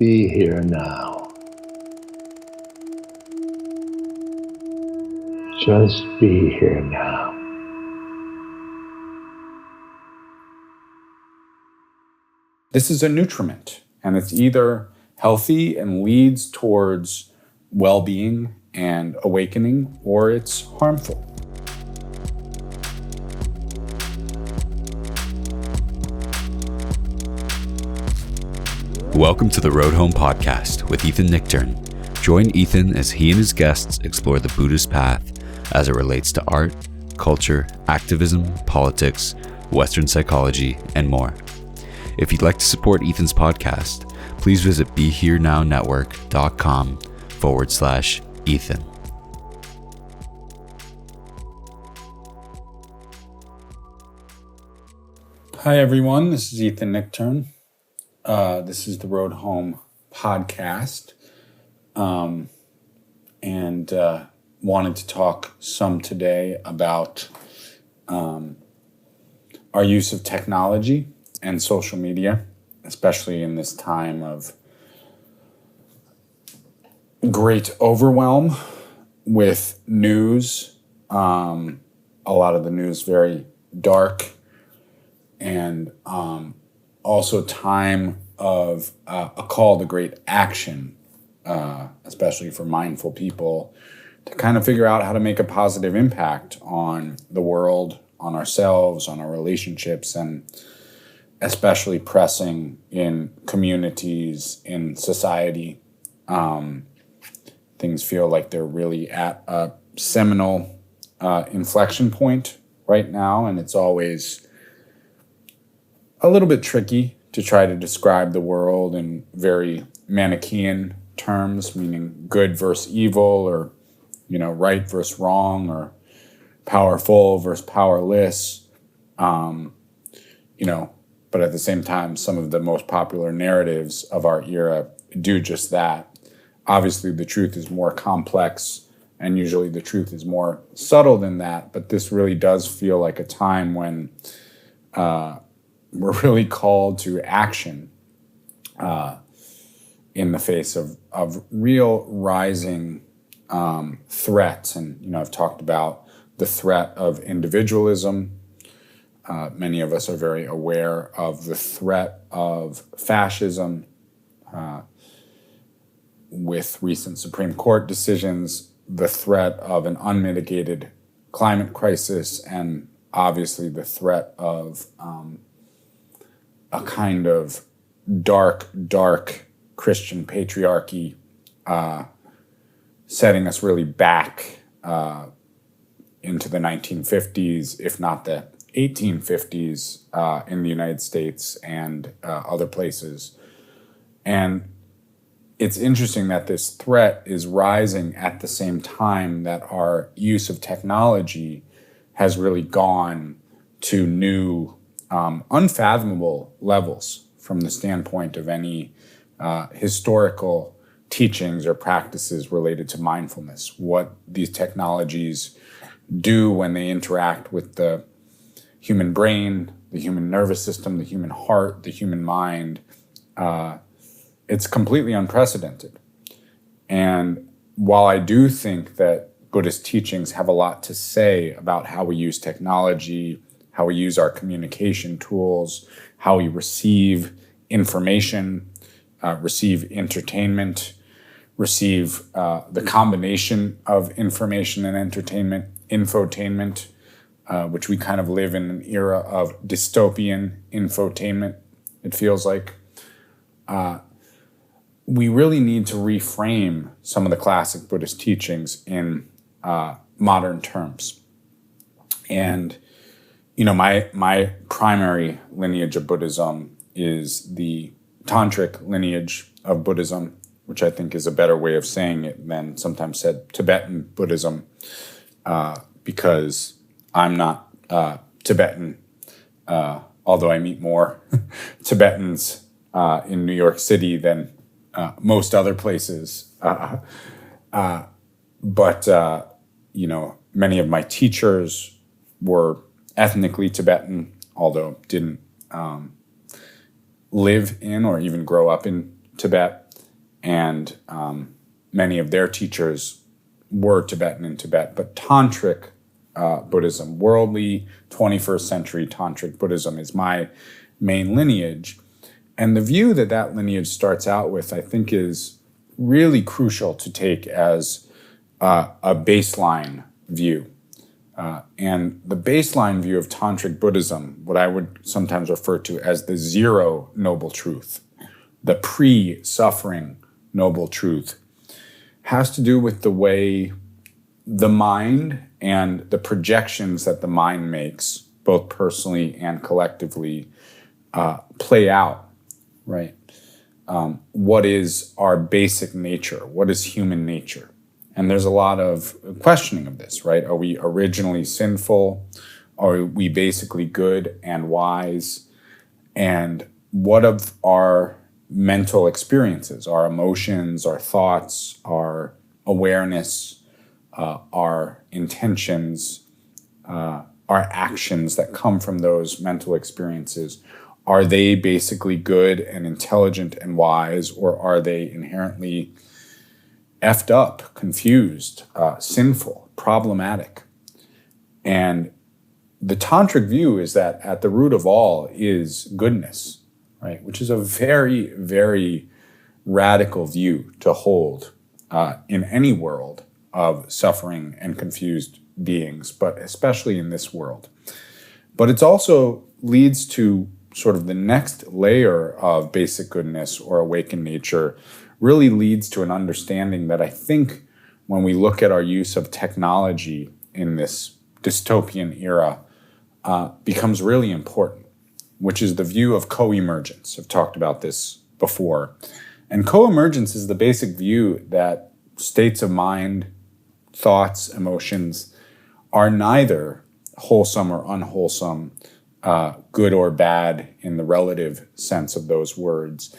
Be here now. Just be here now. This is a nutriment, and it's either healthy and leads towards well-being and awakening, or it's harmful. Welcome to the Road Home podcast with Ethan Nichtern. Join Ethan as he and his guests explore the Buddhist path as it relates to art, culture, activism, politics, Western psychology, and more. If you'd like to support Ethan's podcast, please visit BeHereNowNetwork.com/Ethan. Hi, everyone. This is Ethan Nichtern. This is the Road Home podcast, and wanted to talk some today about our use of technology and social media, especially in this time of great overwhelm with news. A lot of the news very dark, and also time of a call to great action, especially for mindful people, to kind of figure out how to make a positive impact on the world, on ourselves, on our relationships, and especially pressing in communities, in society. Things feel like they're really at a seminal inflection point right now, and it's always a little bit tricky to try to describe the world in very Manichaean terms, meaning good versus evil, or, right versus wrong, or powerful versus powerless. But at the same time, some of the most popular narratives of our era do just that. Obviously, the truth is more complex, and usually the truth is more subtle than that, but this really does feel like a time when we're really called to action in the face of real rising threats. And, I've talked about the threat of individualism. Many of us are very aware of the threat of fascism with recent Supreme Court decisions, the threat of an unmitigated climate crisis, and obviously the threat of a kind of dark Christian patriarchy setting us really back into the 1950s, if not the 1850s, in the United States and other places. And it's interesting that this threat is rising at the same time that our use of technology has really gone to new, unfathomable levels from the standpoint of any historical teachings or practices related to mindfulness. What these technologies do when they interact with the human brain, the human nervous system, the human heart, the human mind, it's completely unprecedented. And while I do think that Buddhist teachings have a lot to say about how we use technology, how we use our communication tools, how we receive information, receive entertainment, receive the combination of information and entertainment, infotainment, which we kind of live in an era of dystopian infotainment, it feels like. We really need to reframe some of the classic Buddhist teachings in modern terms. And, my primary lineage of Buddhism is the Tantric lineage of Buddhism, which I think is a better way of saying it than sometimes said Tibetan Buddhism, because I'm not Tibetan, although I meet more Tibetans in New York City than most other places. But many of my teachers were ethnically Tibetan, although didn't live in or even grow up in Tibet. and many of their teachers were Tibetan in Tibet. But Tantric Buddhism, worldly 21st century Tantric Buddhism, is my main lineage. And the view that that lineage starts out with, I think, is really crucial to take as a baseline view. And the baseline view of Tantric Buddhism, what I would sometimes refer to as the zero noble truth, the pre-suffering noble truth, has to do with the way the mind and the projections that the mind makes, both personally and collectively, play out, right? What is our basic nature? What is human nature? And there's a lot of questioning of this, right? Are we originally sinful? Are we basically good and wise? And what of our mental experiences, our emotions, our thoughts, our awareness, our intentions, our actions that come from those mental experiences? Are they basically good and intelligent and wise, or are they inherently effed up, confused, sinful, problematic? And the Tantric view is that at the root of all is goodness, right? Which is a very, very radical view to hold in any world of suffering and confused beings, but especially in this world. But it also leads to sort of the next layer of basic goodness or awakened nature, really leads to an understanding that I think when we look at our use of technology in this dystopian era becomes really important, which is the view of co-emergence. I've talked about this before. And co-emergence is the basic view that states of mind, thoughts, emotions are neither wholesome or unwholesome, good or bad in the relative sense of those words.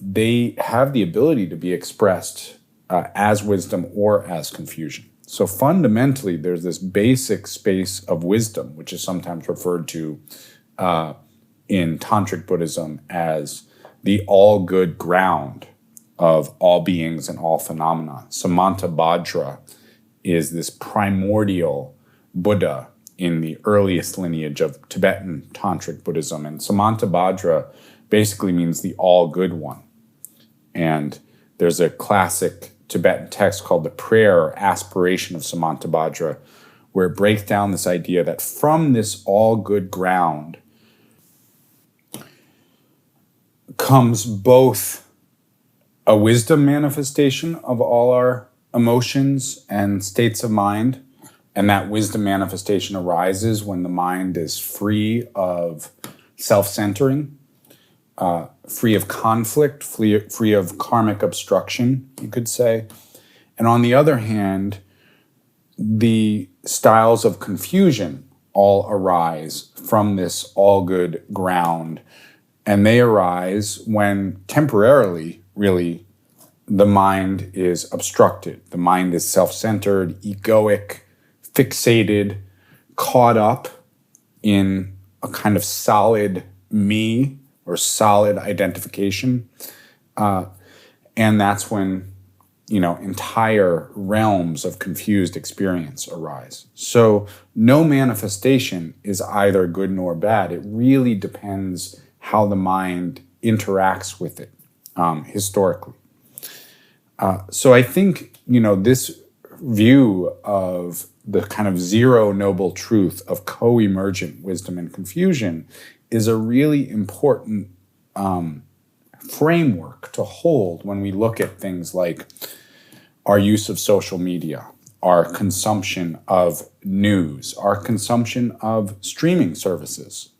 They have the ability to be expressed as wisdom or as confusion. So fundamentally, there's this basic space of wisdom, which is sometimes referred to in Tantric Buddhism as the all-good ground of all beings and all phenomena. Samantabhadra is this primordial Buddha in the earliest lineage of Tibetan Tantric Buddhism. And Samantabhadra basically means the all-good one. And there's a classic Tibetan text called the Prayer or Aspiration of Samantabhadra, where it breaks down this idea that from this all-good ground comes both a wisdom manifestation of all our emotions and states of mind, and that wisdom manifestation arises when the mind is free of self-centering, free of conflict, free of karmic obstruction, you could say. And on the other hand, the styles of confusion all arise from this all-good ground. And they arise when temporarily, really, the mind is obstructed. The mind is self-centered, egoic, fixated, caught up in a kind of solid me or solid identification. And that's when, entire realms of confused experience arise. So no manifestation is either good nor bad. It really depends how the mind interacts with it historically. So I think, this view of the kind of zero noble truth of co-emergent wisdom and confusion is a really important framework to hold when we look at things like our use of social media, our consumption of news, our consumption of streaming services,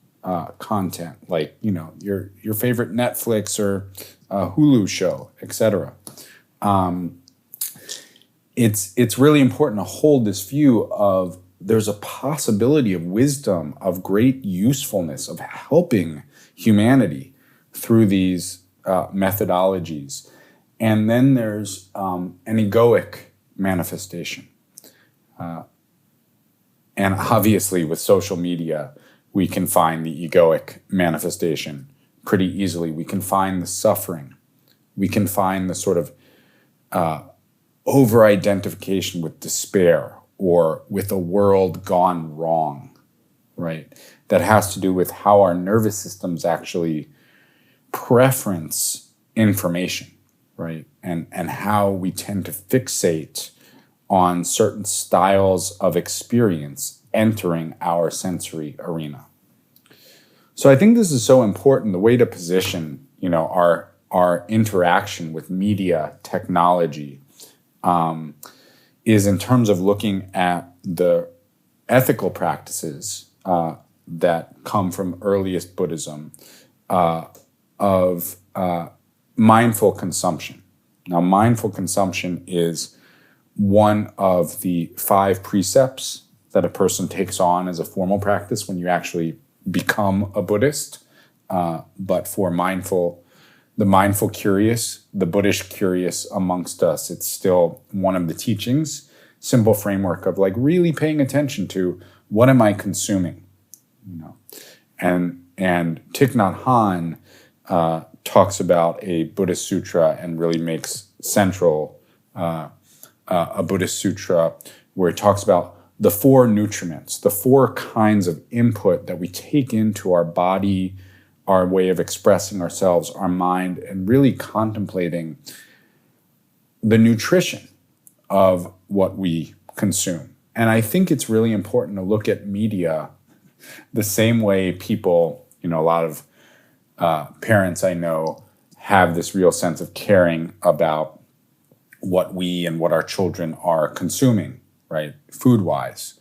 content like your favorite Netflix or Hulu show, etc. It's really important to hold this view of there's a possibility of wisdom, of great usefulness, of helping humanity through these methodologies. And then there's an egoic manifestation. And obviously with social media, we can find the egoic manifestation pretty easily. We can find the suffering We can find the sort of over-identification with despair or with a world gone wrong, right? That has to do with how our nervous systems actually preference information, right? And how we tend to fixate on certain styles of experience entering our sensory arena. So I think this is so important, the way to position, our interaction with media technology is in terms of looking at the ethical practices that come from earliest Buddhism of mindful consumption. Now, mindful consumption is one of the 5 precepts that a person takes on as a formal practice when you actually become a Buddhist. But for the mindful curious, the Buddhist curious amongst us, it's still one of the teachings, simple framework of like really paying attention to what am I consuming, And Thich Nhat Hanh talks about a Buddhist sutra and really makes central a Buddhist sutra where it talks about the 4 nutriments, the 4 kinds of input that we take into our body, our way of expressing ourselves, our mind, and really contemplating the nutrition of what we consume. And I think it's really important to look at media the same way people, a lot of parents I know have this real sense of caring about what we and what our children are consuming, right, food-wise.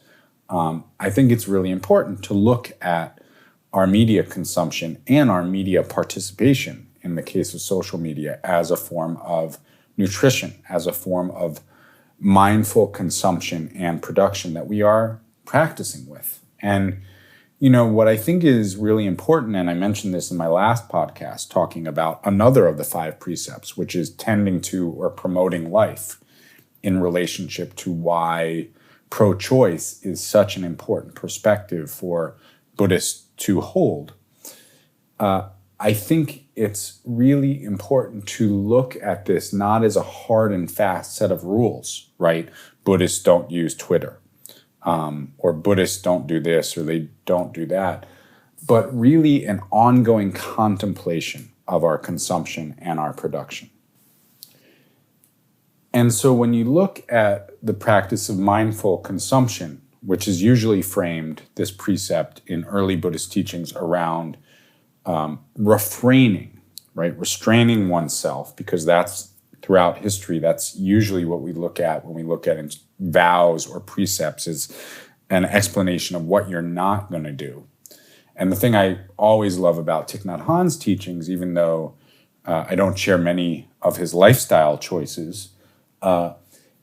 I think it's really important to look at our media consumption and our media participation, in the case of social media, as a form of nutrition, as a form of mindful consumption and production that we are practicing with. And what I think is really important, and I mentioned this in my last podcast, talking about another of the 5 precepts, which is tending to or promoting life in relationship to why pro-choice is such an important perspective for Buddhists to hold. I think it's really important to look at this not as a hard and fast set of rules, right? Buddhists don't use Twitter. Or Buddhists don't do this or they don't do that, but really an ongoing contemplation of our consumption and our production. And so when you look at the practice of mindful consumption, which is usually framed, this precept in early Buddhist teachings around refraining, right? Restraining oneself, because that's throughout history, that's usually what we look at when we look at vows or precepts, is an explanation of what you're not going to do. And the thing I always love about Thich Nhat Hanh's teachings, even though I don't share many of his lifestyle choices,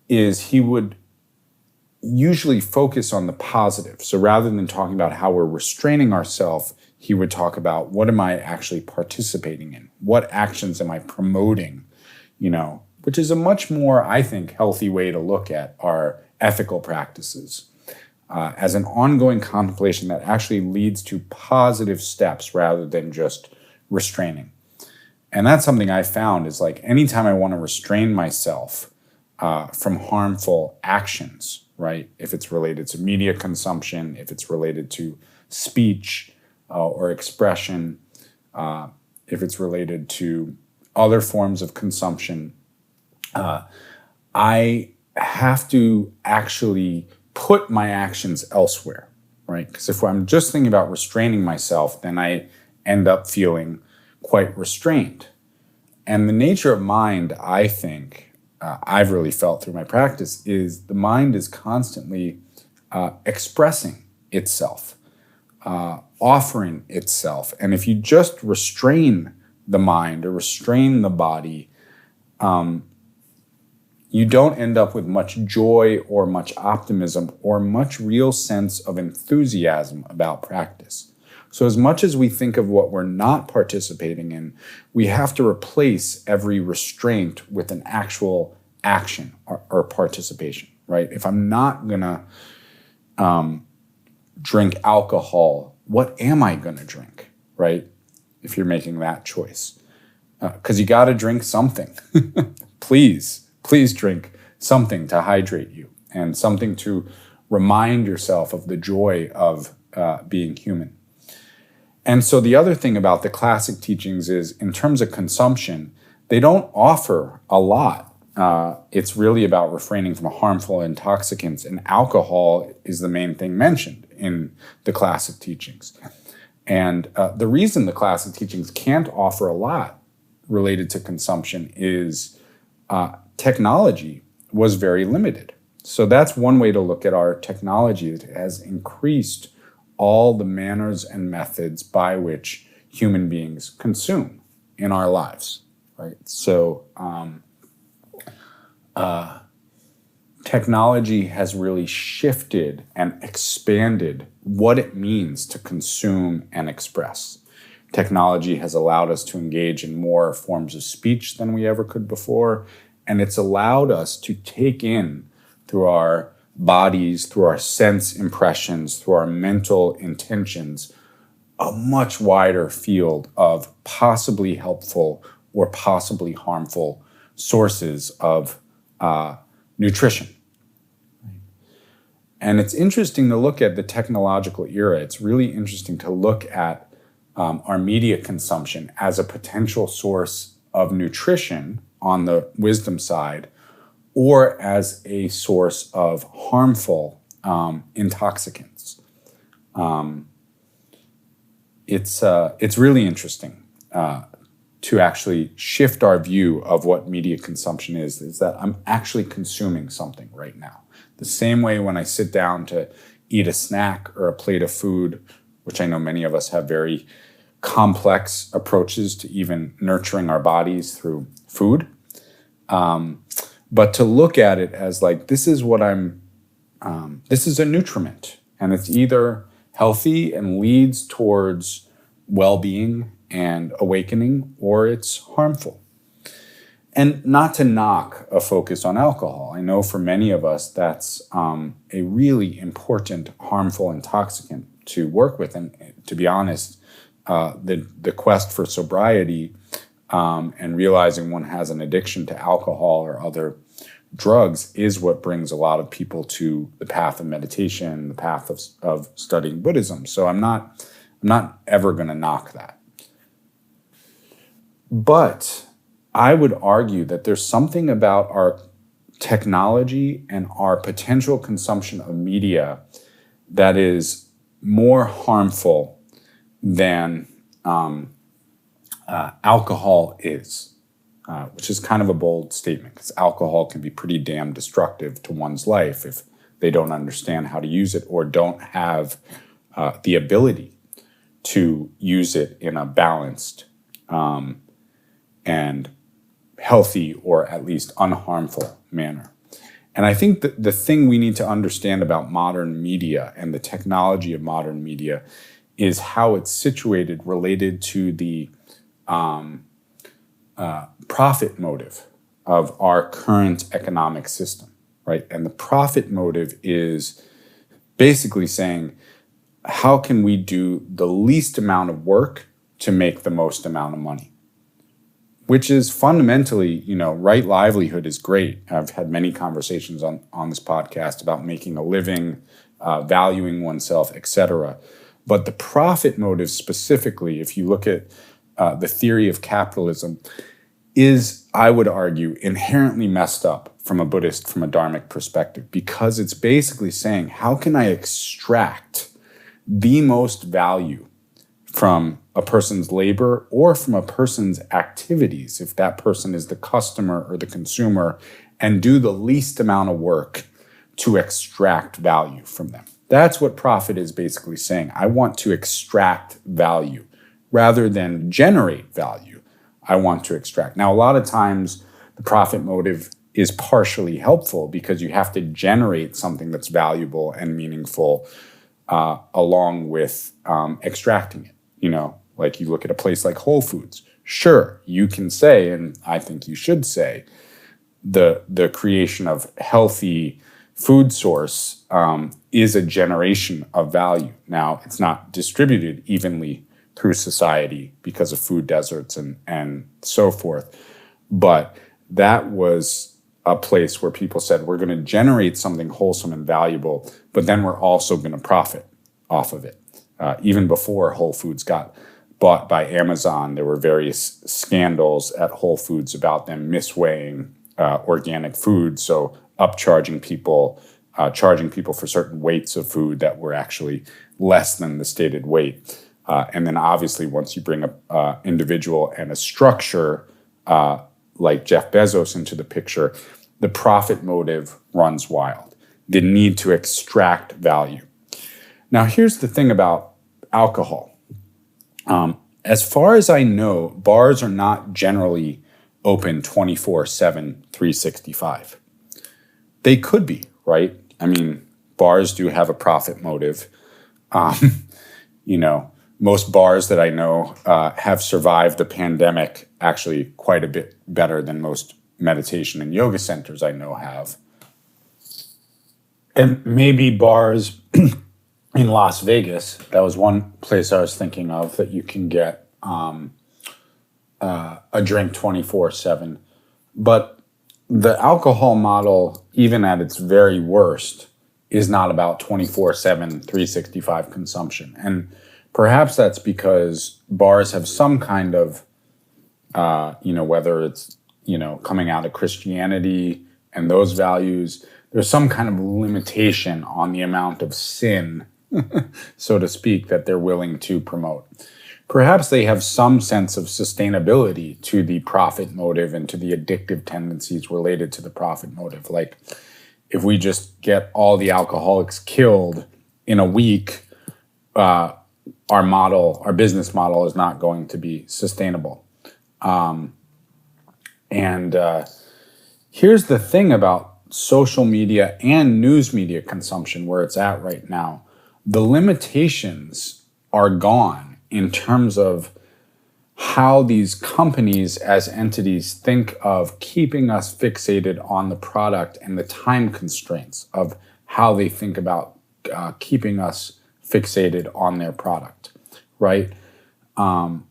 is he would usually focus on the positive. So rather than talking about how we're restraining ourselves, he would talk about what am I actually participating in? What actions am I promoting? Which is a much more, I think, healthy way to look at our ethical practices as an ongoing contemplation that actually leads to positive steps rather than just restraining. And that's something I found is like anytime I want to restrain myself from harmful actions, right? If it's related to media consumption, if it's related to speech or expression, if it's related to other forms of consumption, I have to actually put my actions elsewhere, right? Because if I'm just thinking about restraining myself, then I end up feeling quite restrained. And the nature of mind, I think, I've really felt through my practice, is the mind is constantly expressing itself, offering itself. And if you just restrain the mind or restrain the body, you don't end up with much joy or much optimism or much real sense of enthusiasm about practice. So as much as we think of what we're not participating in, we have to replace every restraint with an actual action or participation, right? If I'm not gonna drink alcohol, what am I gonna drink, right? If you're making that choice. because you got to drink something. Please drink something to hydrate you and something to remind yourself of the joy of being human. And so the other thing about the classic teachings is, in terms of consumption, they don't offer a lot. It's really about refraining from harmful intoxicants, and alcohol is the main thing mentioned in the classic teachings. And the reason the classic teachings can't offer a lot related to consumption is technology was very limited. So that's one way to look at our technology. It has increased all the manners and methods by which human beings consume in our lives, right? So technology has really shifted and expanded what it means to consume and express. Technology has allowed us to engage in more forms of speech than we ever could before, and it's allowed us to take in through our bodies, through our sense impressions, through our mental intentions, a much wider field of possibly helpful or possibly harmful sources of nutrition. And it's interesting to look at the technological era. It's really interesting to look at our media consumption as a potential source of nutrition on the wisdom side, or as a source of harmful intoxicants. It's really interesting to actually shift our view of what media consumption is that I'm actually consuming something right now. The same way when I sit down to eat a snack or a plate of food, which I know many of us have very complex approaches to even nurturing our bodies through food. But to look at it as like, this is a nutriment, and it's either healthy and leads towards well-being and awakening, or it's harmful. And not to knock a focus on alcohol. I know for many of us, that's a really important harmful intoxicant to work with. And to be honest, the quest for sobriety and realizing one has an addiction to alcohol or other drugs is what brings a lot of people to the path of meditation, the path of studying Buddhism. So I'm not ever going to knock that. But I would argue that there's something about our technology and our potential consumption of media that is more harmful than alcohol is, which is kind of a bold statement, because alcohol can be pretty damn destructive to one's life if they don't understand how to use it or don't have the ability to use it in a balanced and healthy, or at least unharmful manner. And I think that the thing we need to understand about modern media and the technology of modern media is how it's situated related to the profit motive of our current economic system, right? And the profit motive is basically saying, how can we do the least amount of work to make the most amount of money? Which is fundamentally, right livelihood is great. I've had many conversations on this podcast about making a living, valuing oneself, etc. But the profit motive specifically, if you look at the theory of capitalism, is, I would argue, inherently messed up from a Buddhist, from a Dharmic perspective, because it's basically saying, how can I extract the most value from a person's labor or from a person's activities, if that person is the customer or the consumer, and do the least amount of work to extract value from them. That's what profit is basically saying. I want to extract value rather than generate value. I want to extract. Now, a lot of times the profit motive is partially helpful because you have to generate something that's valuable and meaningful along with extracting it. Like you look at a place like Whole Foods. Sure, you can say, and I think you should say, the creation of healthy food source is a generation of value. Now, it's not distributed evenly through society because of food deserts and so forth. But that was a place where people said, we're going to generate something wholesome and valuable, but then we're also going to profit off of it. Even before Whole Foods got bought by Amazon, there were various scandals at Whole Foods about them misweighing organic food, so charging people for certain weights of food that were actually less than the stated weight. And then obviously once you bring an individual and a structure like Jeff Bezos into the picture, the profit motive runs wild. The need to extract value. Now, here's the thing about alcohol. As far as I know, bars are not generally open 24/7, 365. They could be, right? I mean, bars do have a profit motive. Most bars that I know have survived the pandemic actually quite a bit better than most meditation and yoga centers I know have. And maybe bars in Las Vegas, that was one place I was thinking of that you can get a drink 24/7. But the alcohol model, even at its very worst, is not about 24/7, 365 consumption. And perhaps that's because bars have some kind of, whether it's, coming out of Christianity and those values, there's some kind of limitation on the amount of sin, so to speak, that they're willing to promote. Perhaps they have some sense of sustainability to the profit motive and to the addictive tendencies related to the profit motive. Like, if we just get all the alcoholics killed in a week, our business model is not going to be sustainable. Here's the thing about social media and news media consumption, where it's at right now. The limitations are gone in terms of how these companies as entities think of keeping us fixated on the product and the time constraints of how they think about keeping us fixated on their product, right? Mark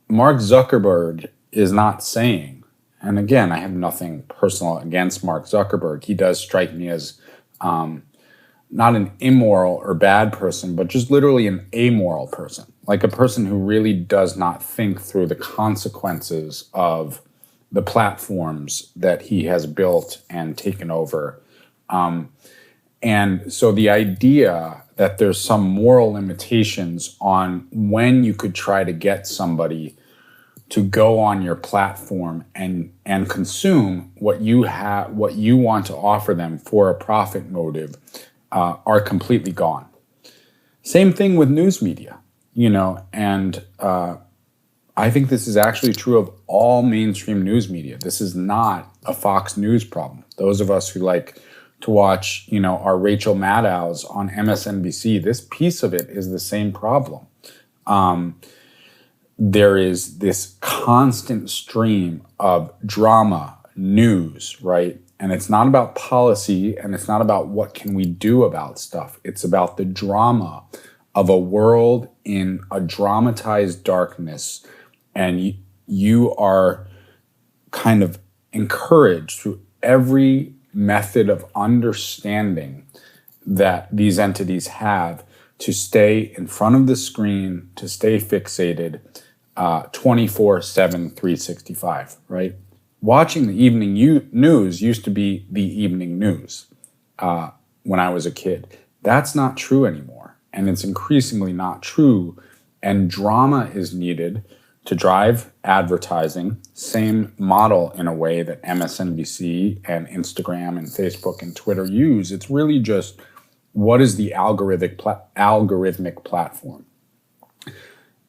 Zuckerberg is not saying, and again, I have nothing personal against Mark Zuckerberg. He does strike me as not an immoral or bad person, but just literally an amoral person, like a person who really does not think through the consequences of the platforms that he has built and taken over. And so the idea that there's some moral limitations on when you could try to get somebody to go on your platform and consume what you have, what you want to offer them for a profit motive, are completely gone. Same thing with news media, and I think this is actually true of all mainstream news media. This is not a Fox News problem. Those of us who like to watch, our Rachel Maddows on MSNBC, this piece of it is the same problem. There is this constant stream of drama, news, right? And it's not about policy, and it's not about what can we do about stuff. It's about the drama of a world in a dramatized darkness. And you are kind of encouraged through every method of understanding that these entities have to stay in front of the screen, to stay fixated 24/7, 365, right? Watching the evening news used to be the evening news when I was a kid. That's not true anymore. And it's increasingly not true. And drama is needed to drive advertising. Same model in a way that MSNBC and Instagram and Facebook and Twitter use. It's really just, what is the algorithmic platform?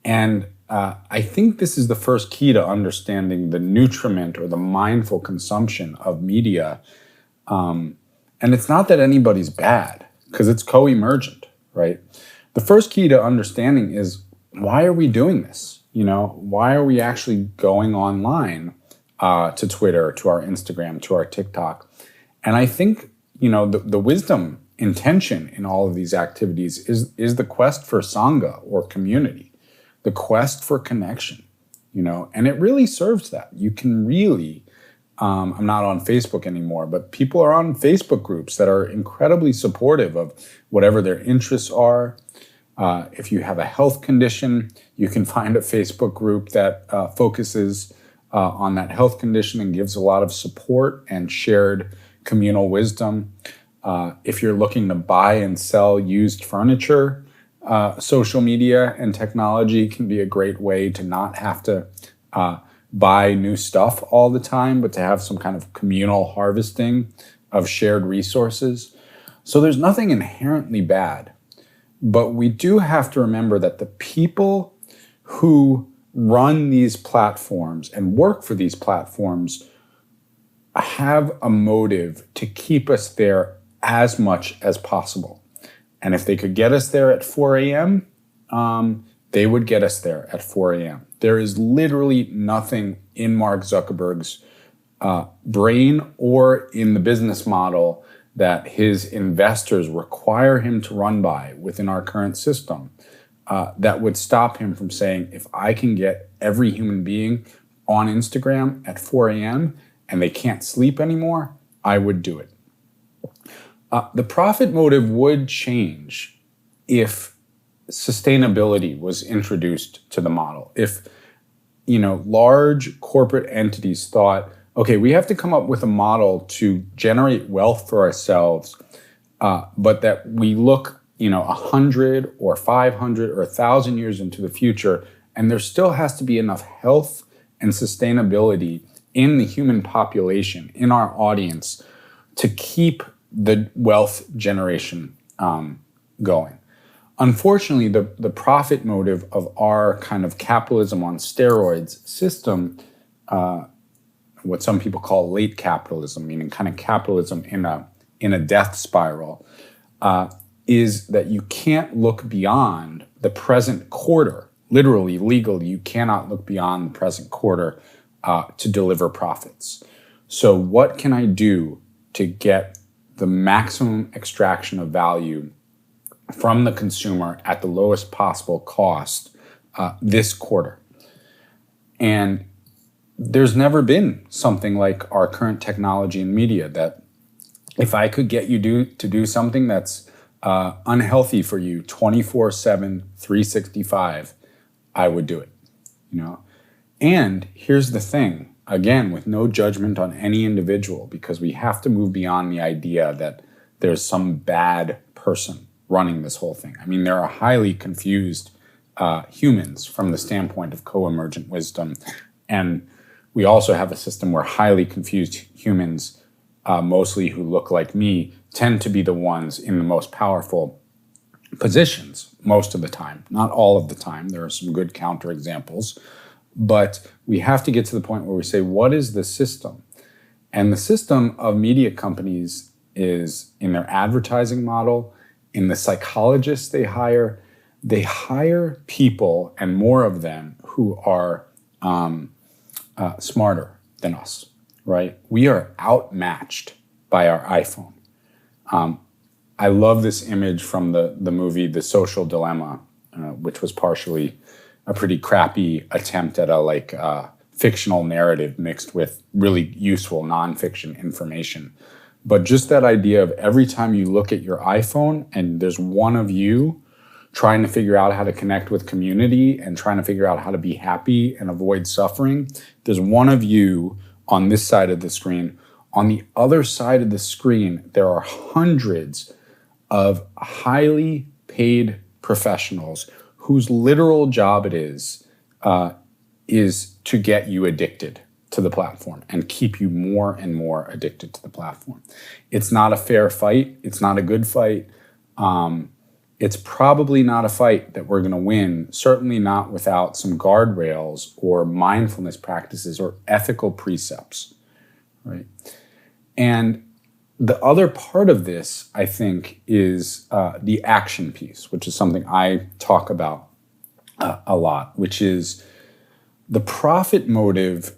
And I think this is the first key to understanding the nutriment or the mindful consumption of media. And it's not that anybody's bad, because it's co-emergent, right? The first key to understanding is, why are we doing this? Why are we actually going online to Twitter, to our Instagram, to our TikTok? And I think, the wisdom, intention in all of these activities is the quest for Sangha or community. the quest for connection, and it really serves that. You can really, I'm not on Facebook anymore, but people are on Facebook groups that are incredibly supportive of whatever their interests are. If you have a health condition, you can find a Facebook group that focuses on that health condition and gives a lot of support and shared communal wisdom. If you're looking to buy and sell used furniture, social media and technology can be a great way to not have to buy new stuff all the time, but to have some kind of communal harvesting of shared resources. So there's nothing inherently bad, but we do have to remember that the people who run these platforms and work for these platforms have a motive to keep us there as much as possible. And if they could get us there at 4 a.m., they would get us there at 4 a.m. There is literally nothing in Mark Zuckerberg's brain or in the business model that his investors require him to run by within our current system that would stop him from saying, if I can get every human being on Instagram at 4 a.m. and they can't sleep anymore, I would do it. The profit motive would change if sustainability was introduced to the model. If, large corporate entities thought, okay, we have to come up with a model to generate wealth for ourselves, but that we look, 100 or 500 or 1,000 years into the future, and there still has to be enough health and sustainability in the human population, in our audience, to keep the wealth generation going. Unfortunately, the profit motive of our kind of capitalism on steroids system, what some people call late capitalism, meaning kind of capitalism in a death spiral, is that you can't look beyond the present quarter. Literally, legally, you cannot look beyond the present quarter to deliver profits. So what can I do to get the maximum extraction of value from the consumer at the lowest possible cost this quarter? And there's never been something like our current technology and media that if I could get you to do something that's unhealthy for you 24/7, 365, I would do it. And here's the thing, again, with no judgment on any individual, because we have to move beyond the idea that there's some bad person running this whole thing. I mean, there are highly confused humans from the standpoint of co-emergent wisdom. And we also have a system where highly confused humans, mostly who look like me, tend to be the ones in the most powerful positions most of the time. Not all of the time. There are some good counterexamples. But we have to get to the point where we say, what is the system? And the system of media companies is in their advertising model, in the psychologists they hire people, and more of them, who are smarter than us, right? We are outmatched by our iPhone. I love this image from the movie The Social Dilemma, which was partially a pretty crappy attempt at a fictional narrative mixed with really useful nonfiction information. But just that idea of every time you look at your iPhone and there's one of you trying to figure out how to connect with community and trying to figure out how to be happy and avoid suffering, there's one of you on this side of the screen. On the other side of the screen, there are hundreds of highly paid professionals whose literal job it is to get you addicted to the platform and keep you more and more addicted to the platform. It's not a fair fight. It's not a good fight. It's probably not a fight that we're going to win, certainly not without some guardrails or mindfulness practices or ethical precepts, right? And the other part of this, I think, is the action piece, which is something I talk about a lot, which is the profit motive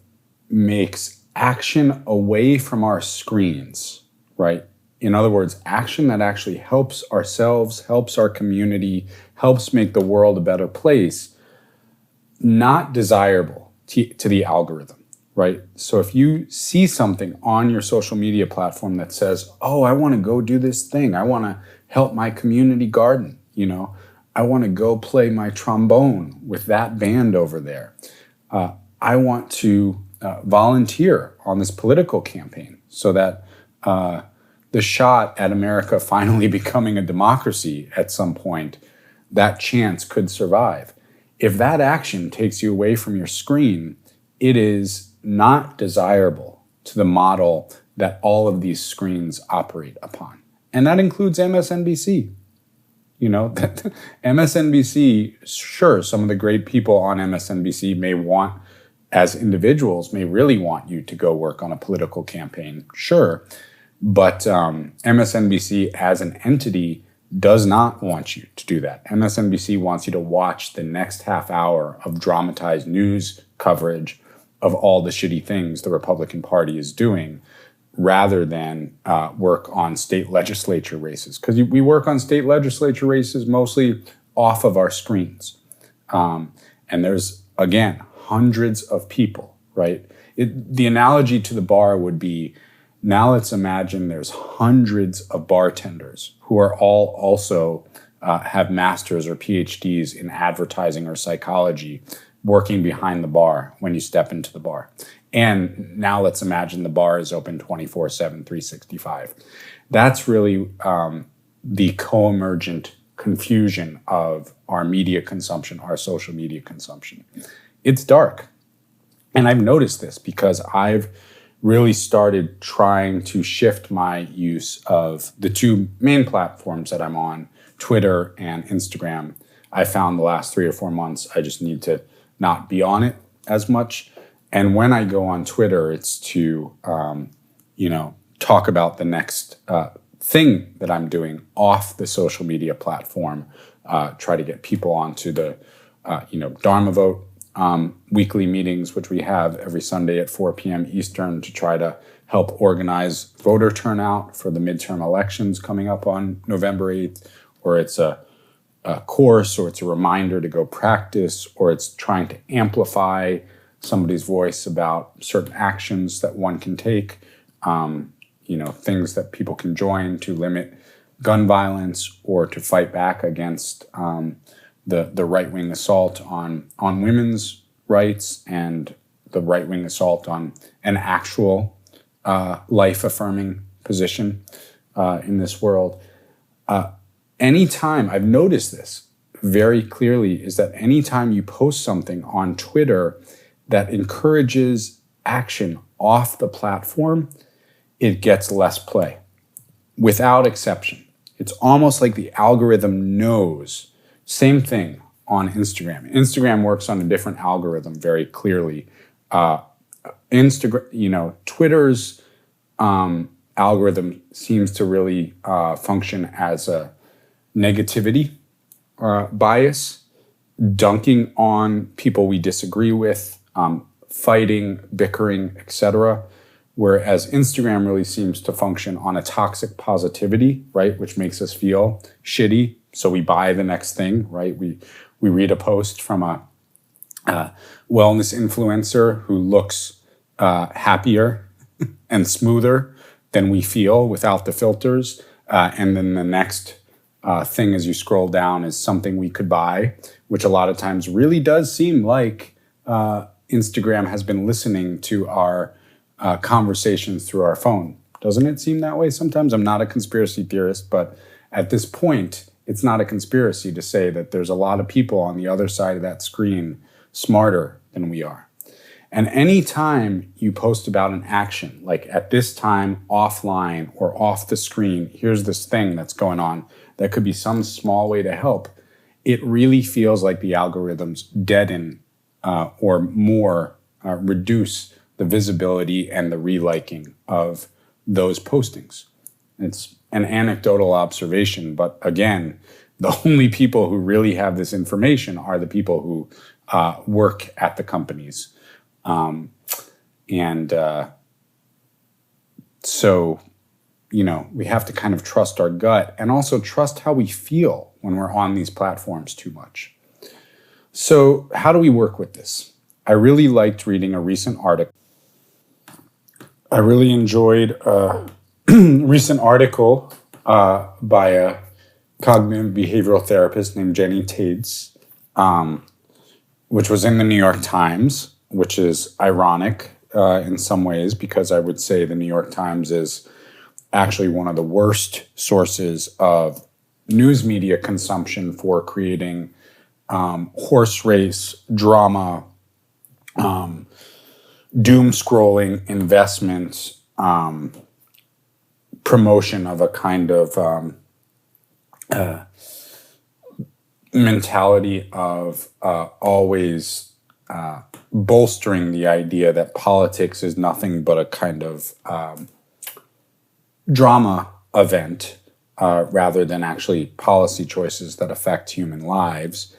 makes action away from our screens, right? In other words, action that actually helps ourselves, helps our community, helps make the world a better place, not desirable to the algorithm, right? So if you see something on your social media platform that says, oh, I want to go do this thing. I want to help my community garden, I want to go play my trombone with that band over there. I want to volunteer on this political campaign so that the shot at America finally becoming a democracy at some point, that chance could survive. If that action takes you away from your screen, it is not desirable to the model that all of these screens operate upon. And that includes MSNBC. MSNBC, sure, some of the great people on MSNBC may want, as individuals, may really want you to go work on a political campaign, sure. But MSNBC as an entity does not want you to do that. MSNBC wants you to watch the next half hour of dramatized news coverage of all the shitty things the Republican Party is doing, rather than work on state legislature races. Because we work on state legislature races mostly off of our screens. And there's, again, hundreds of people, right? The analogy to the bar would be, now let's imagine there's hundreds of bartenders who are all also have masters or PhDs in advertising or psychology working behind the bar when you step into the bar. And now let's imagine the bar is open 24/7, 365. That's really the co-emergent confusion of our media consumption, our social media consumption. It's dark. And I've noticed this because I've really started trying to shift my use of the two main platforms that I'm on, Twitter and Instagram. I found the last 3 or 4 months, I just need to not be on it as much. And when I go on Twitter, it's to, talk about the next thing that I'm doing off the social media platform, try to get people onto the, Dharma Vote weekly meetings, which we have every Sunday at 4 p.m. Eastern, to try to help organize voter turnout for the midterm elections coming up on November 8th, or it's a course, or it's a reminder to go practice, or it's trying to amplify somebody's voice about certain actions that one can take, things that people can join to limit gun violence or to fight back against the right-wing assault on women's rights and the right-wing assault on an actual life-affirming position in this world. Anytime, I've noticed this very clearly, is that anytime you post something on Twitter that encourages action off the platform, it gets less play, without exception. It's almost like the algorithm knows. Same thing on Instagram. Instagram works on a different algorithm very clearly. Twitter's algorithm seems to really function as a negativity bias, dunking on people we disagree with, fighting, bickering, etc. Whereas Instagram really seems to function on a toxic positivity, right, which makes us feel shitty. So we buy the next thing, right? We read a post from a wellness influencer who looks happier and smoother than we feel without the filters. And then the next thing as you scroll down is something we could buy, which a lot of times really does seem like Instagram has been listening to our conversations through our phone. Doesn't it seem that way sometimes? I'm not a conspiracy theorist, but at this point, it's not a conspiracy to say that there's a lot of people on the other side of that screen smarter than we are. And any time you post about an action, like at this time offline or off the screen, here's this thing that's going on that could be some small way to help, it really feels like the algorithms deaden or more reduce the visibility and the reliking of those postings. It's an anecdotal observation, but again, the only people who really have this information are the people who work at the companies. So, we have to kind of trust our gut and also trust how we feel when we're on these platforms too much. So how do we work with this? I really liked reading a recent article. I really enjoyed a recent article by a cognitive behavioral therapist named Jenny Tades, which was in the New York Times, which is ironic in some ways, because I would say the New York Times is actually one of the worst sources of news media consumption for creating horse race drama, doom scrolling investments, promotion of a kind of mentality of always bolstering the idea that politics is nothing but a kind of drama event rather than actually policy choices that affect human lives.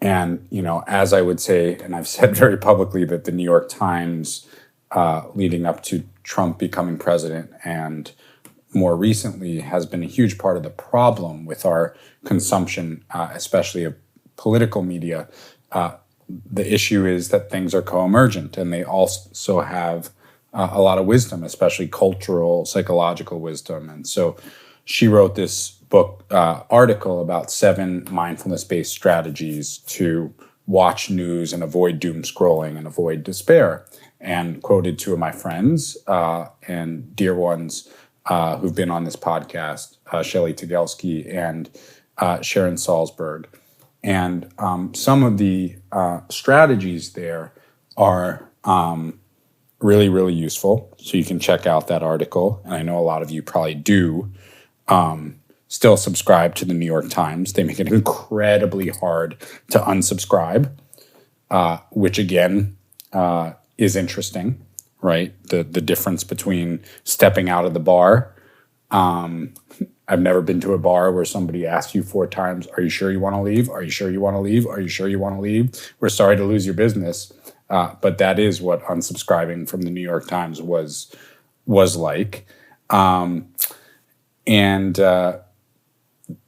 And, as I would say, and I've said very publicly, that the New York Times leading up to Trump becoming president and more recently has been a huge part of the problem with our consumption, especially of political media. The issue is that things are co-emergent, and they also have a lot of wisdom, especially cultural, psychological wisdom. And so she wrote this book article about 7 mindfulness-based strategies to watch news and avoid doom scrolling and avoid despair, and quoted 2 of my friends and dear ones who've been on this podcast, Shelley Tagelsky and Sharon Salzberg. And some of the strategies there are really, really useful. So you can check out that article. And I know a lot of you probably do still subscribe to the New York Times. They make it incredibly hard to unsubscribe, which again is interesting, right? The difference between stepping out of the bar. I've never been to a bar where somebody asks you 4 times, "Are you sure you want to leave? Are you sure you want to leave? Are you sure you want to leave? We're sorry to lose your business." But that is what unsubscribing from the New York Times was like. And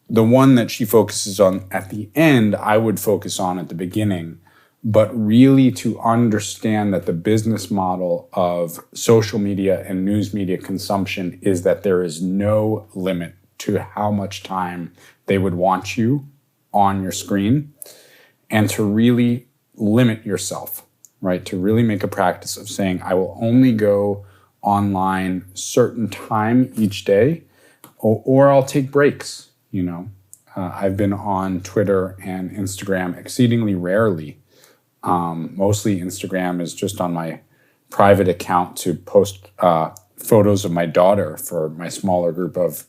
the one that she focuses on at the end, I would focus on at the beginning, but really to understand that the business model of social media and news media consumption is that there is no limit to how much time they would want you on your screen, and to really limit yourself, right? To really make a practice of saying, I will only go online certain time each day, or I'll take breaks, I've been on Twitter and Instagram exceedingly rarely. Mostly Instagram is just on my private account to post photos of my daughter for my smaller group of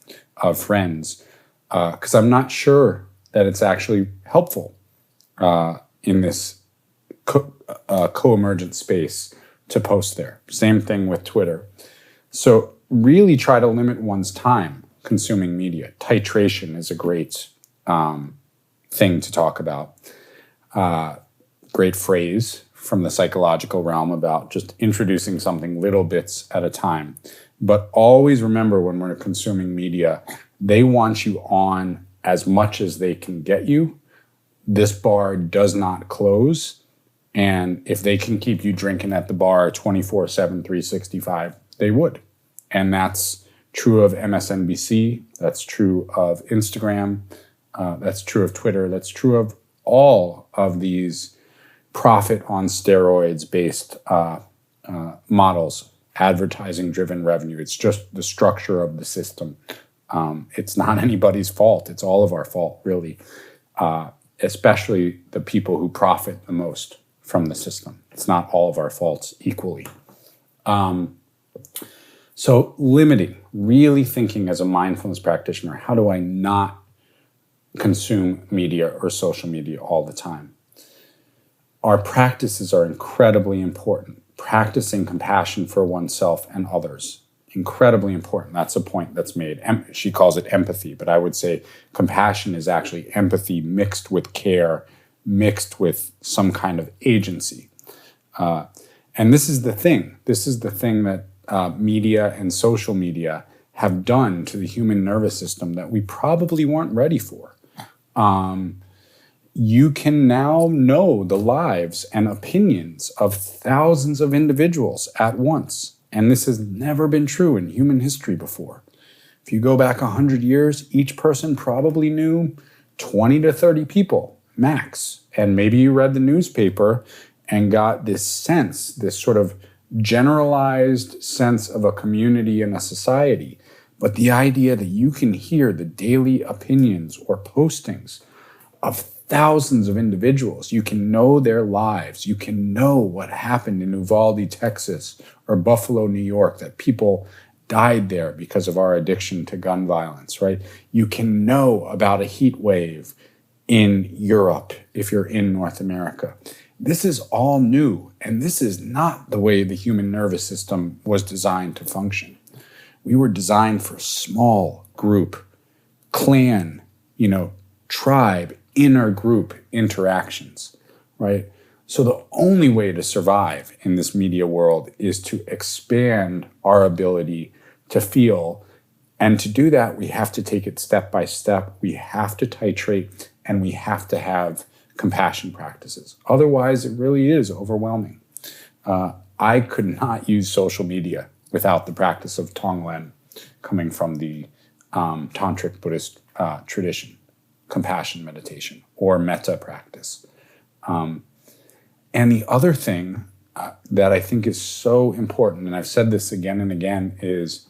friends, because I'm not sure that it's actually helpful in this co-emergent space to post there. Same thing with Twitter. So really try to limit one's time consuming media. Titration is a great thing to talk about. Great phrase from the psychological realm about just introducing something little bits at a time. But always remember, when we're consuming media, they want you on as much as they can get you. This bar does not close. And if they can keep you drinking at the bar 24/7, 365, they would. And that's true of MSNBC. That's true of Instagram. That's true of Twitter. That's true of all of these profit on steroids based models, advertising driven revenue. It's just the structure of the system. It's not anybody's fault. It's all of our fault, really, especially the people who profit the most from the system. It's not all of our faults equally. So limiting, really thinking as a mindfulness practitioner, how do I not consume media or social media all the time? Our practices are incredibly important. Practicing compassion for oneself and others, incredibly important. That's a point that's made. She calls it empathy, but I would say compassion is actually empathy mixed with care, mixed with some kind of agency. And this is the thing. This is the thing that media and social media have done to the human nervous system that we probably weren't ready for. you can now know the lives and opinions of thousands of individuals at once. And this has never been true in human history before. If you go back 100 years, each person probably knew 20 to 30 people, max. And maybe you read the newspaper and got this sense, this sort of generalized sense of a community and a society. But the idea that you can hear the daily opinions or postings of thousands of individuals, you can know their lives, you can know what happened in Uvalde, Texas, or Buffalo, New York, that people died there because of our addiction to gun violence, right? You can know about a heat wave in Europe if you're in North America. This is all new, and this is not the way the human nervous system was designed to function. We were designed for small group, clan, tribe, inner group interactions, right? So the only way to survive in this media world is to expand our ability to feel. And to do that, we have to take it step by step. We have to titrate, and we have to have compassion practices. Otherwise, it really is overwhelming. I could not use social media without the practice of Tonglen coming from the Tantric Buddhist tradition, compassion meditation, or metta practice. And the other thing that I think is so important, and I've said this again and again, is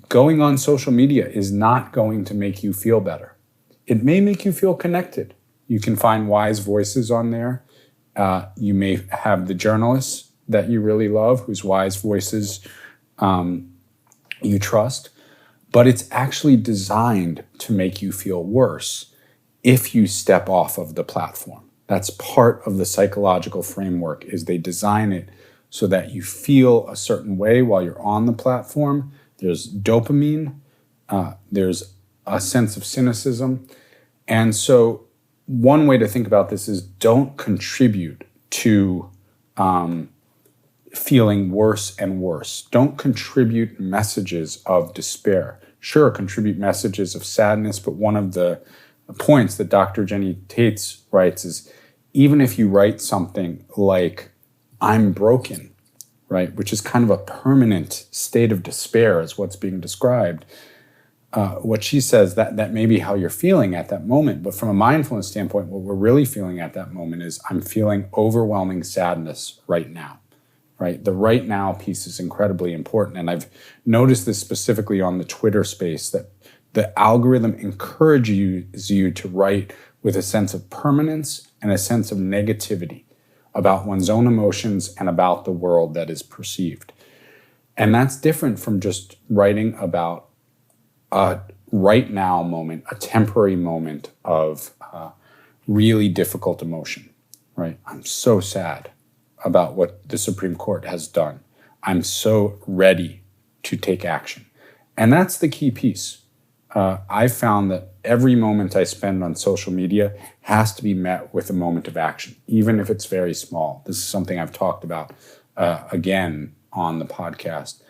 going on social media is not going to make you feel better. It may make you feel connected. You can find wise voices on there. You may have the journalists that you really love, whose wise voices you trust. But it's actually designed to make you feel worse if you step off of the platform. That's part of the psychological framework, is they design it so that you feel a certain way while you're on the platform. There's dopamine, there's a sense of cynicism. And so one way to think about this is don't contribute to feeling worse and worse. Don't contribute messages of despair. Sure, contribute messages of sadness, but one of the points that Dr. Jenny Tates writes is, even if you write something like, I'm broken, right, which is kind of a permanent state of despair is what's being described, what she says, that may be how you're feeling at that moment. But from a mindfulness standpoint, what we're really feeling at that moment is, I'm feeling overwhelming sadness right now. Right? The right now piece is incredibly important. And I've noticed this specifically on the Twitter space, that the algorithm encourages you to write with a sense of permanence and a sense of negativity about one's own emotions and about the world that is perceived. And that's different from just writing about a right now moment, a temporary moment of really difficult emotion, right? I'm so sad about what the Supreme Court has done. I'm so ready to take action. And that's the key piece. I found that every moment I spend on social media has to be met with a moment of action, even if it's very small. This is something I've talked about again on the podcast.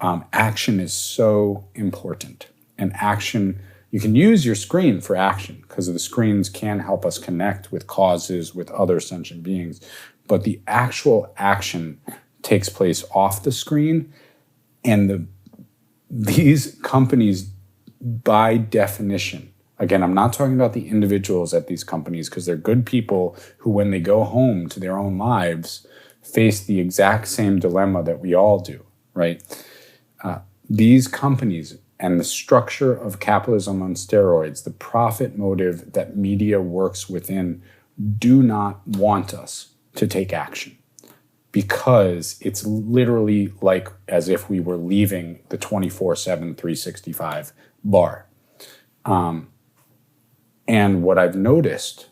Action is so important. And action, you can use your screen for action, because the screens can help us connect with causes, with other sentient beings. But the actual action takes place off the screen. And these companies, by definition, again, I'm not talking about the individuals at these companies, because they're good people who, when they go home to their own lives, face the exact same dilemma that we all do, right? These companies and the structure of capitalism on steroids, the profit motive that media works within, do not want us to take action, because it's literally like as if we were leaving the 24/7, 365 bar. And what I've noticed,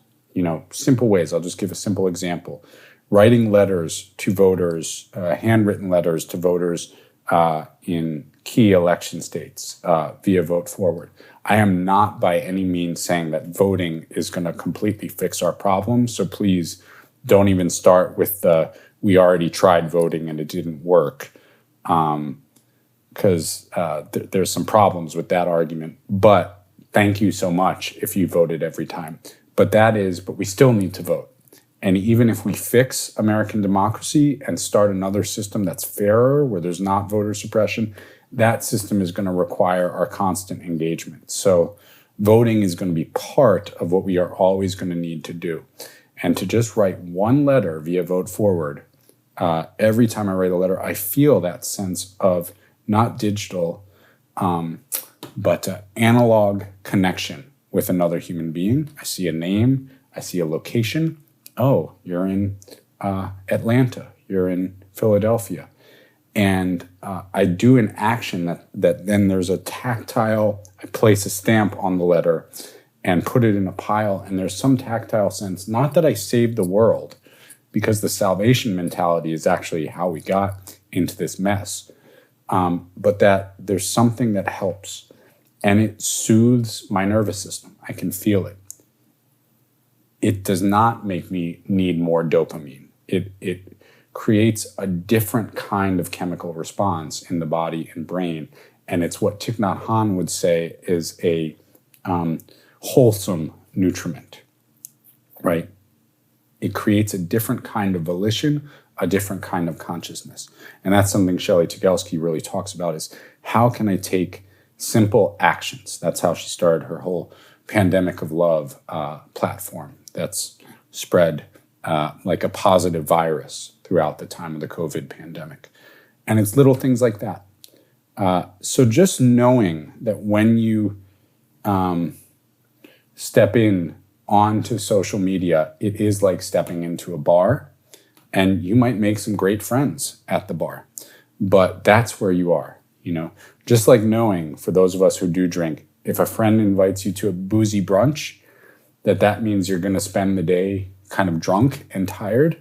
simple ways, I'll just give a simple example. Writing letters to voters, handwritten letters to voters in key election states via Vote Forward. I am not by any means saying that voting is going to completely fix our problems, so please don't even start with we already tried voting and it didn't work, because there's some problems with that argument. But thank you so much if you voted every time. But we still need to vote. And even if we fix American democracy and start another system that's fairer, where there's not voter suppression, that system is going to require our constant engagement. So voting is going to be part of what we are always going to need to do. And to just write one letter via Vote Forward, every time I write a letter, I feel that sense of not digital, but analog connection with another human being. I see a name, I see a location. Oh, you're in Atlanta, you're in Philadelphia. And I do an action that then there's a tactile, I place a stamp on the letter and put it in a pile. And there's some tactile sense, not that I saved the world, because the salvation mentality is actually how we got into this mess, but that there's something that helps. And it soothes my nervous system. I can feel it. It does not make me need more dopamine. It creates a different kind of chemical response in the body and brain. And it's what Thich Nhat Hanh would say is a wholesome nutriment, right? It creates a different kind of volition, a different kind of consciousness. And that's something Shelley Tugelski really talks about, is how can I take simple actions? That's how she started her whole Pandemic of Love platform that's spread like a positive virus throughout the time of the COVID pandemic. And it's little things like that. So just knowing that when you step in onto social media, it is like stepping into a bar, and you might make some great friends at the bar, but that's where you are, just like knowing, for those of us who do drink, if a friend invites you to a boozy brunch, that means you're going to spend the day kind of drunk and tired.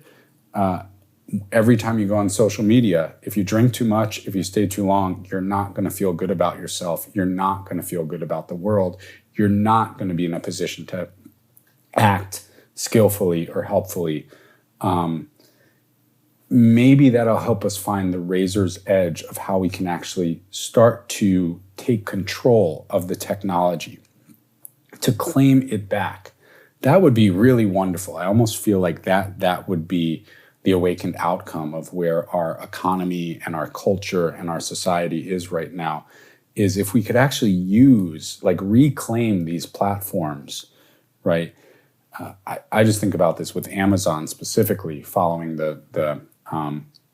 Every time you go on social media, if you drink too much, if you stay too long, you're not going to feel good about yourself. You're not going to feel good about the world. You're not going to be in a position to act skillfully or helpfully. Maybe that'll help us find the razor's edge of how we can actually start to take control of the technology, to claim it back. That would be really wonderful. I almost feel like that would be the awakened outcome of where our economy and our culture and our society is right now, is if we could actually reclaim these platforms, right? I just think about this with Amazon specifically, following the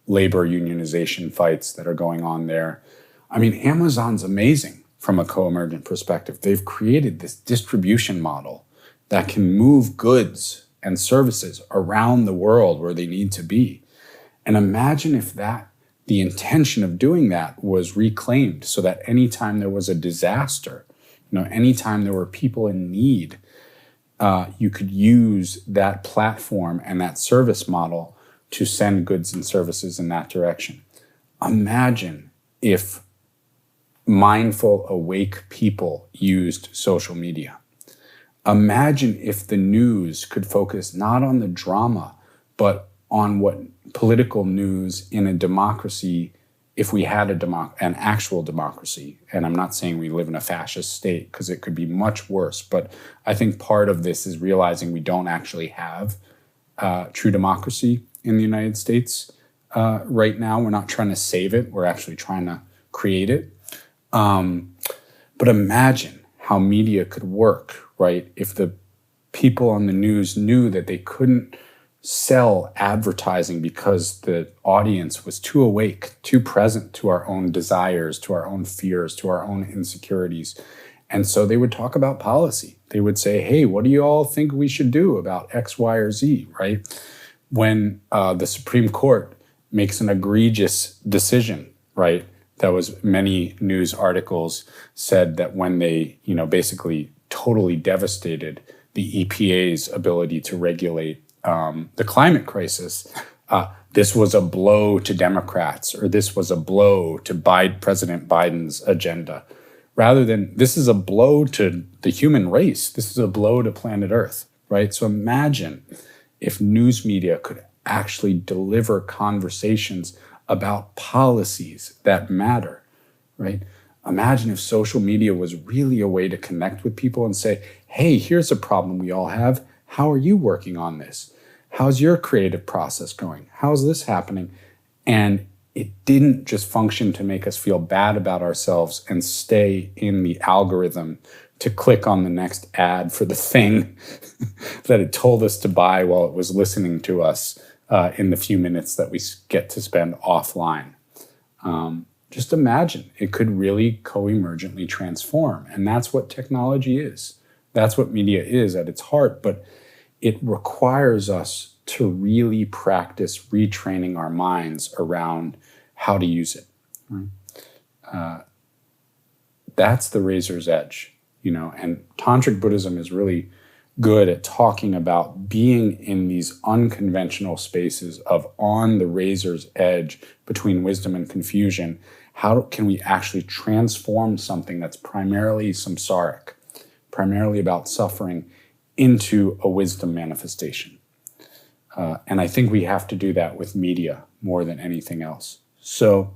labor unionization fights that are going on there. I mean, Amazon's amazing from a co-emergent perspective. They've created this distribution model that can move goods and services around the world where they need to be. And imagine if the intention of doing that was reclaimed, so that anytime there was a disaster, anytime there were people in need, you could use that platform and that service model to send goods and services in that direction. Imagine if mindful, awake people used social media. Imagine if the news could focus not on the drama, but on what political news in a democracy, if we had an actual democracy. And I'm not saying we live in a fascist state, because it could be much worse. But I think part of this is realizing we don't actually have true democracy in the United States right now. We're not trying to save it. We're actually trying to create it. But imagine how media could work, right? If the people on the news knew that they couldn't sell advertising because the audience was too awake, too present to our own desires, to our own fears, to our own insecurities. And so they would talk about policy. They would say, hey, what do you all think we should do about X, Y, or Z, right? When the Supreme Court makes an egregious decision, right? That was, many news articles said that when they, basically totally devastated the EPA's ability to regulate the climate crisis, this was a blow to Democrats, or this was a blow to President Biden's agenda, rather than this is a blow to the human race. This is a blow to planet Earth, right? So imagine if news media could actually deliver conversations about policies that matter, right? Imagine if social media was really a way to connect with people and say, hey, here's a problem we all have. How are you working on this? How's your creative process going? How's this happening? And it didn't just function to make us feel bad about ourselves and stay in the algorithm to click on the next ad for the thing that it told us to buy while it was listening to us in the few minutes that we get to spend offline. Just imagine it could really co-emergently transform. And that's what technology is. That's what media is at its heart. But it requires us to really practice retraining our minds around how to use it. Right? That's the razor's edge, and Tantric Buddhism is really good at talking about being in these unconventional spaces of on the razor's edge between wisdom and confusion. How can we actually transform something that's primarily samsaric, primarily about suffering, into a wisdom manifestation? And I think we have to do that with media more than anything else. So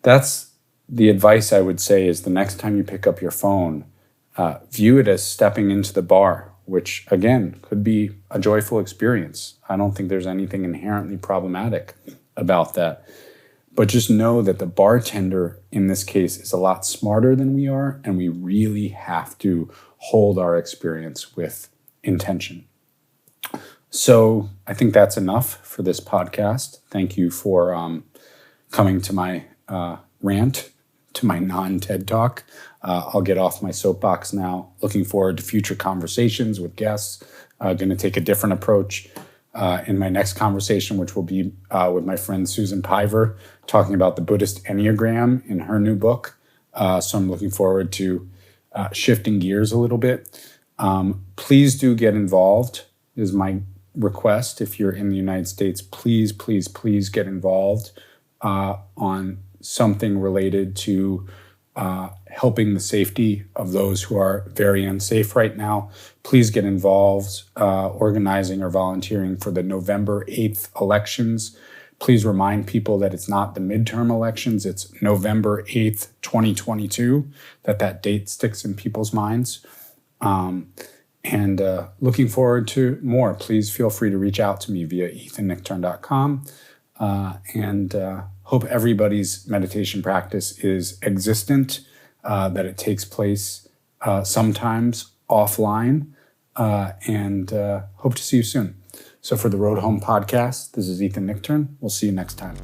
that's the advice I would say is the next time you pick up your phone, view it as stepping into the bar, which again could be a joyful experience. I don't think there's anything inherently problematic about that. But just know that the bartender in this case is a lot smarter than we are, and we really have to hold our experience with intention. So I think that's enough for this podcast. Thank you for coming to my rant, to my non-TED Talk. I'll get off my soapbox now. Looking forward to future conversations with guests. Going to take a different approach in my next conversation, which will be with my friend Susan Piver, talking about the Buddhist Enneagram in her new book. So I'm looking forward to shifting gears a little bit. Please do get involved, is my request. If you're in the United States, please, please, please get involved on something related to helping the safety of those who are very unsafe right now. Please get involved organizing or volunteering for the November 8th elections. Please remind people that it's not the midterm elections, it's November 8th, 2022, that date sticks in people's minds. And looking forward to more. Please feel free to reach out to me via ethannichtern.com. And hope everybody's meditation practice is existent, that it takes place sometimes offline, and hope to see you soon. So for the Road Home podcast, this is Ethan Nichtern. We'll see you next time.